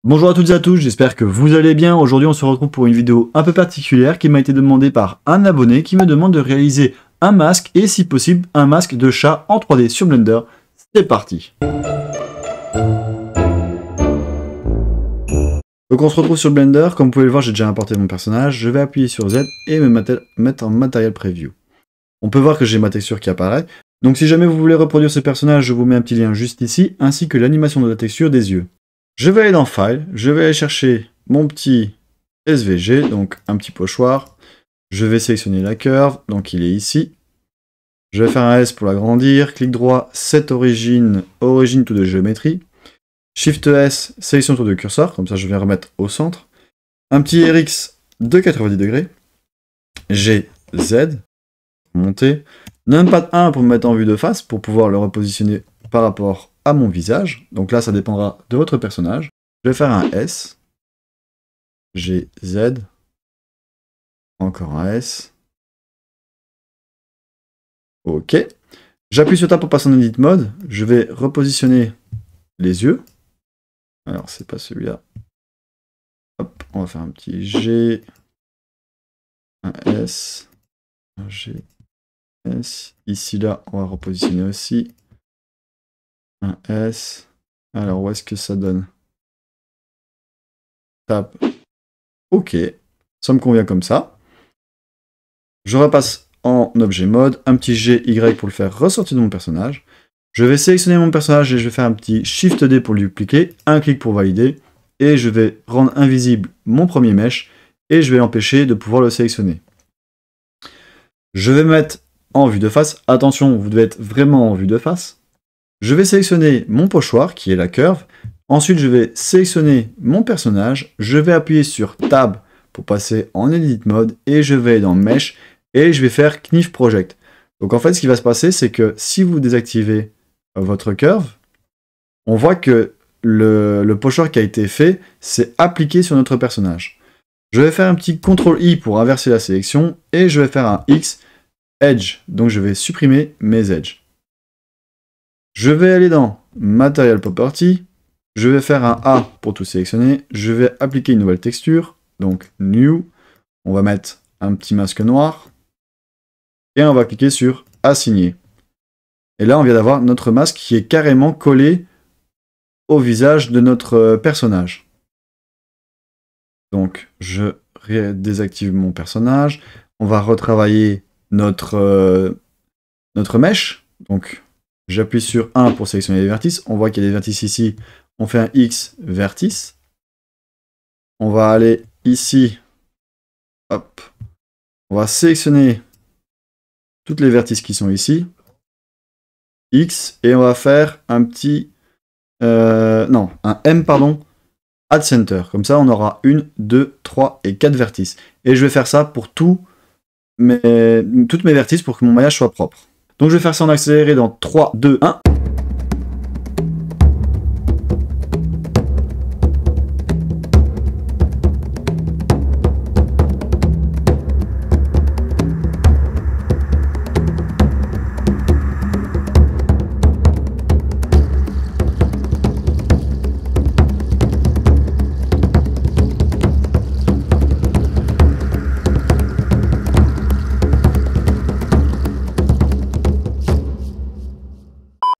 Bonjour à toutes et à tous, j'espère que vous allez bien. Aujourd'hui on se retrouve pour une vidéo un peu particulière qui m'a été demandée par un abonné qui me demande de réaliser un masque et si possible un masque de chat en 3D sur Blender. C'est parti. Donc on se retrouve sur Blender, comme vous pouvez le voir j'ai déjà importé mon personnage, je vais appuyer sur Z et me mettre en Material Preview. On peut voir que j'ai ma texture qui apparaît, donc si jamais vous voulez reproduire ce personnage, je vous mets un petit lien juste ici, ainsi que l'animation de la texture des yeux. Je vais aller dans File, je vais aller chercher mon petit SVG, donc un petit pochoir. Je vais sélectionner la curve, donc il est ici. Je vais faire un S pour l'agrandir, clic droit, Set Origin, Origin to the Geometry. Shift S, sélection autour de curseur, comme ça je vais remettre au centre. Un petit RX de 90 degrés. G, Z, monter. Numpad 1 pour me mettre en vue de face, pour pouvoir le repositionner par rapport à mon visage. Donc là, ça dépendra de votre personnage. Je vais faire un S. G, Z. Encore un S. Ok. J'appuie sur Tab pour passer en Edit Mode. Je vais repositionner les yeux. Alors, c'est pas celui-là. Hop, on va faire un petit G. Un S. Un G. S. Ici, là, on va repositionner aussi. Un S. Alors, où est-ce que ça donne? Tab. Ok. Ça me convient comme ça. Je repasse en objet mode, un petit GY pour le faire ressortir de mon personnage. Je vais sélectionner mon personnage et je vais faire un petit Shift D pour le dupliquer, un clic pour valider, et je vais rendre invisible mon premier mesh, et je vais l'empêcher de pouvoir le sélectionner. Je vais mettre en vue de face, attention, vous devez être vraiment en vue de face. Je vais sélectionner mon pochoir, qui est la curve, ensuite je vais sélectionner mon personnage, je vais appuyer sur Tab pour passer en Edit Mode, et je vais dans Mesh, et je vais faire Knif Project. Donc en fait, ce qui va se passer, c'est que si vous désactivez votre curve, on voit que le pochoir qui a été fait, c'est appliqué sur notre personnage. Je vais faire un petit CTRL-I pour inverser la sélection, et je vais faire un X, Edge. Donc je vais supprimer mes edges. Je vais aller dans Material Property, je vais faire un A pour tout sélectionner, je vais appliquer une nouvelle texture, donc New, on va mettre un petit masque noir, et on va cliquer sur Assigner. Et là, on vient d'avoir notre masque qui est carrément collé au visage de notre personnage. Donc, je désactive mon personnage. On va retravailler notre mesh. Donc, j'appuie sur 1 pour sélectionner les vertices. On voit qu'il y a des vertices ici. On fait un X vertice. On va aller ici. Hop. On va sélectionner toutes les vertices qui sont ici. X. Et on va faire un petit... un M, pardon. Add Center. Comme ça, on aura 1, 2, 3 et 4 vertices. Et je vais faire ça pour toutes mes vertices pour que mon maillage soit propre. Donc je vais faire ça en accéléré dans 3, 2, 1.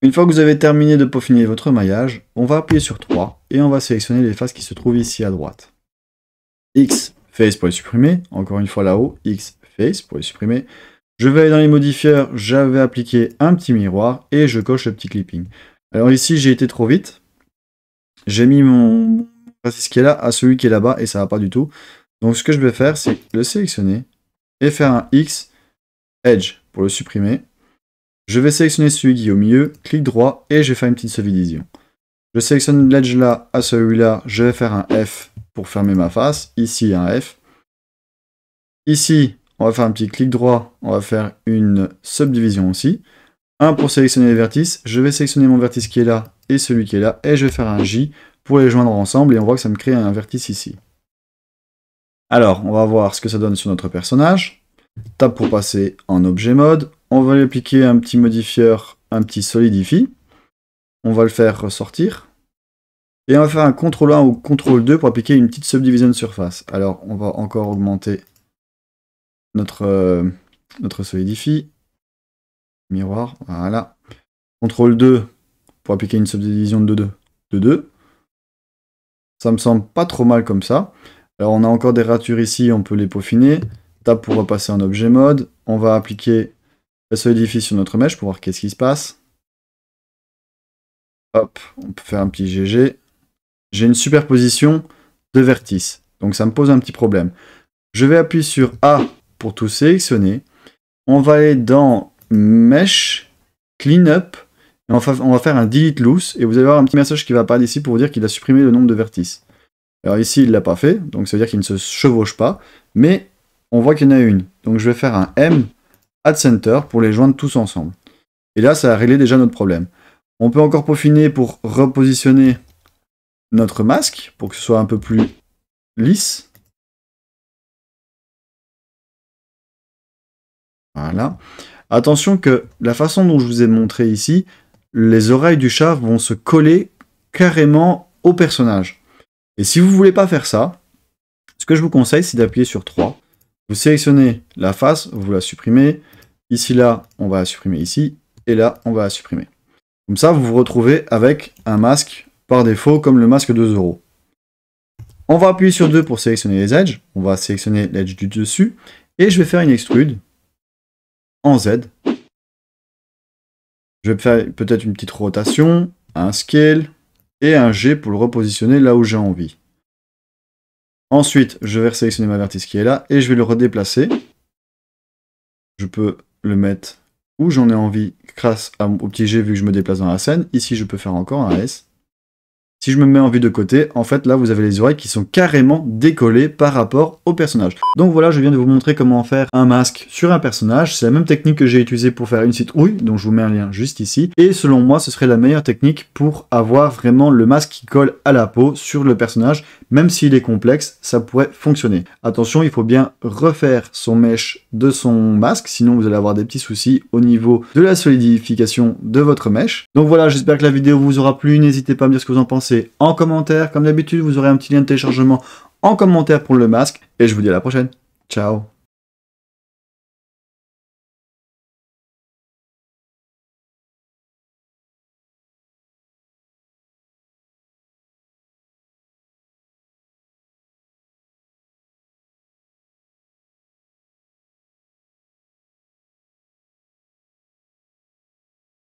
Une fois que vous avez terminé de peaufiner votre maillage, on va appuyer sur 3 et on va sélectionner les faces qui se trouvent ici à droite. X, Face pour les supprimer, encore une fois là-haut, X, Face pour les supprimer. Je vais aller dans les modifieurs, j'avais appliqué un petit miroir et je coche le petit clipping. Alors ici j'ai été trop vite, j'ai mis mon vertice qui est là à celui qui est là-bas et ça va pas du tout. Donc ce que je vais faire c'est le sélectionner et faire un X, Edge pour le supprimer. Je vais sélectionner celui qui est au milieu, clic droit, et je vais faire une petite subdivision. Je sélectionne l'edge là à celui-là, je vais faire un F pour fermer ma face, ici un F. Ici, on va faire un petit clic droit, on va faire une subdivision aussi. Un pour sélectionner les vertices, je vais sélectionner mon vertice qui est là et celui qui est là, et je vais faire un J pour les joindre ensemble, et on voit que ça me crée un vertice ici. Alors, on va voir ce que ça donne sur notre personnage. Tab pour passer en objet mode. On va lui appliquer un petit modifieur, un petit solidify. On va le faire ressortir. Et on va faire un CTRL 1 ou CTRL 2 pour appliquer une petite subdivision de surface. Alors, on va encore augmenter notre solidify. Miroir, voilà. CTRL 2 pour appliquer une subdivision de 2. Ça me semble pas trop mal comme ça. Alors, on a encore des ratures ici, on peut les peaufiner. Tab pour repasser en objet mode. On va appliquer la solidify sur notre mèche pour voir qu'est-ce qui se passe. Hop, on peut faire un petit GG. J'ai une superposition de vertices. Donc ça me pose un petit problème. Je vais appuyer sur A pour tout sélectionner. On va aller dans Mesh, Cleanup. Et on va faire un Delete Loose. Et vous allez avoir un petit message qui va apparaître ici pour vous dire qu'il a supprimé le nombre de vertices. Alors ici, il ne l'a pas fait. Donc ça veut dire qu'il ne se chevauche pas. Mais on voit qu'il y en a une. Donc je vais faire un M Add Center pour les joindre tous ensemble. Et là, ça a réglé déjà notre problème. On peut encore peaufiner pour repositionner notre masque pour que ce soit un peu plus lisse. Voilà. Attention que la façon dont je vous ai montré ici, les oreilles du chat vont se coller carrément au personnage. Et si vous ne voulez pas faire ça, ce que je vous conseille, c'est d'appuyer sur 3. Vous sélectionnez la face, vous la supprimez. Ici, là, on va la supprimer ici. Et là, on va la supprimer. Comme ça, vous vous retrouvez avec un masque par défaut, comme le masque de Zoro. On va appuyer sur 2 pour sélectionner les edges. On va sélectionner l'edge du dessus. Et je vais faire une extrude en Z. Je vais faire peut-être une petite rotation, un scale et un G pour le repositionner là où j'ai envie. Ensuite, je vais sélectionner ma vertice qui est là et je vais le redéplacer. Je peux le mettre où j'en ai envie grâce au petit G vu que je me déplace dans la scène. Ici, je peux faire encore un S. Si je me mets en vue de côté, en fait, là, vous avez les oreilles qui sont carrément décollées par rapport au personnage. Donc voilà, je viens de vous montrer comment faire un masque sur un personnage. C'est la même technique que j'ai utilisée pour faire une citrouille, donc je vous mets un lien juste ici. Et selon moi, ce serait la meilleure technique pour avoir vraiment le masque qui colle à la peau sur le personnage. Même s'il est complexe, ça pourrait fonctionner. Attention, il faut bien refaire son mesh de son masque, sinon vous allez avoir des petits soucis au niveau de la solidification de votre mesh. Donc voilà, j'espère que la vidéo vous aura plu. N'hésitez pas à me dire ce que vous en pensez en commentaire. Comme d'habitude, vous aurez un petit lien de téléchargement en commentaire pour le masque. Et je vous dis à la prochaine. Ciao!